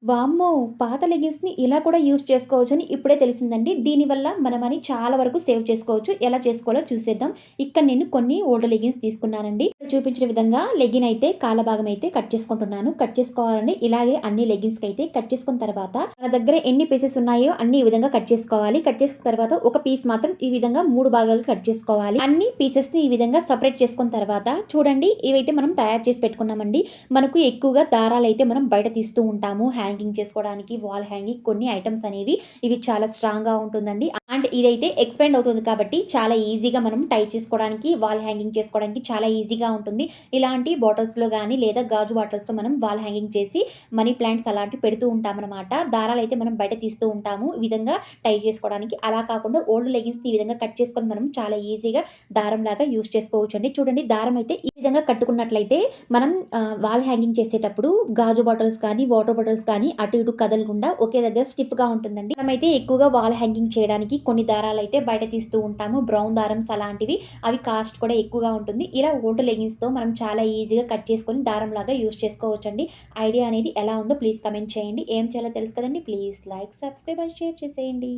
వామ్మో! పాత లెగిన్స్‌ని ఇలా కూడా యూజ్ చేసుకోవచ్చని ఇప్పుడే తెలిసిందండి. దీనివల్ల మన మనీ చాలా వరకు సేవ్ చేసుకోవచ్చు. ఎలా చేసుకోవాలో చూసేద్దాం. ఇక్కడ నేను కొన్ని ఓల్డ్ లెగిన్స్ తీసుకున్నానండి. ఇక్కడ చూపించిన విధంగా లెగిన్ అయితే కాళ్ళ భాగం అయితే కట్ చేసుకుంటున్నాను. కట్ చేసుకోవాలండి. ఇలాగే అన్ని లెగిన్స్‌కైతే కట్ చేసుకున్న తర్వాత మన దగ్గర ఎన్ని పీసెస్ ఉన్నాయో అన్ని ఈ విధంగా కట్ చేసుకోవాలి. కట్ చేసుకున్న తర్వాత ఒక పీస్ మాత్రం ఈ విధంగా 3 భాగాలుగా కట్ చేసుకోవాలి. అన్ని పీసెస్‌ని ఈ విధంగా సెపరేట్ చేసుకున్న తర్వాత చూడండి ఇవైతే మనం తయారు చేసి పెట్టుకున్నామండి. మనకు ఎక్కువగా దారాలైతే మనం బయట తీస్తూ ఉంటాము. హ్యాంగింగ్ చేసుకోవడానికి, వాల్ హ్యాంగింగ్ కొన్ని ఐటెమ్స్ అనేవి ఇవి చాలా స్ట్రాంగ్‌గా ఉంటుందండి. అండ్ ఇదైతే ఎక్స్‌పాండ్ అవుతుంది కాబట్టి చాలా ఈజీగా మనం టై చేసుకోవడానికి, వాల్ హ్యాంగింగ్ చేసుకోవడానికి చాలా ఈజీగా ఉంటుంది. ఇలాంటి బాటిల్స్‌లో గాని లేదా గాజు బాటిల్స్‌లో మనం వాల్ హ్యాంగింగ్ చేసి మనీ ప్లాంట్స్ అలాంటివి పెడుతూ ఉంటామనమాట. దారాలైతే మనం బయట తీస్తూ ఉంటాము. ఈ విధంగా టై చేసుకోవడానికి. అలా కాకుండా ఓల్డ్ లెగిన్స్‌ని ఈ విధంగా కట్ చేసుకొని మనం చాలా ఈజీగా దారంలాగా యూజ్ చేసుకోవచ్చండి. చూడండి దారం అయితే ఈ విధంగా కట్టుకున్నట్లయితే మనం వాల్ హ్యాంగింగ్ చేసేటప్పుడు గాజు బాటిల్స్ కానీ, వాటర్ బాటిల్స్ కానీ అటు ఇటు కదలకుండా ఒకే దగ్గర స్టిఫ్‌గా ఉంటుందండి. మనమైతే ఎక్కువగా వాల్ హ్యాంగింగ్ చేయడానికి కొన్ని దారాలైతే బయట తీస్తూ ఉంటాము. బ్రౌన్ దారమ్స్ అలాంటివి. అవి కాస్ట్ కూడా ఎక్కువగా ఉంటుంది. ఇలా ఓల్డ్ లెగిన్స్‌తో మనం చాలా ఈజీగా కట్ చేసుకొని దారంలాగా యూజ్ చేసుకోవచ్చండి. ఐడియా అనేది ఎలా ఉందో ప్లీజ్ కామెంట్ చేయండి. ఏం చేయాలో తెలుసు కదండీ! Please like, subscribe and share చేసేయండి.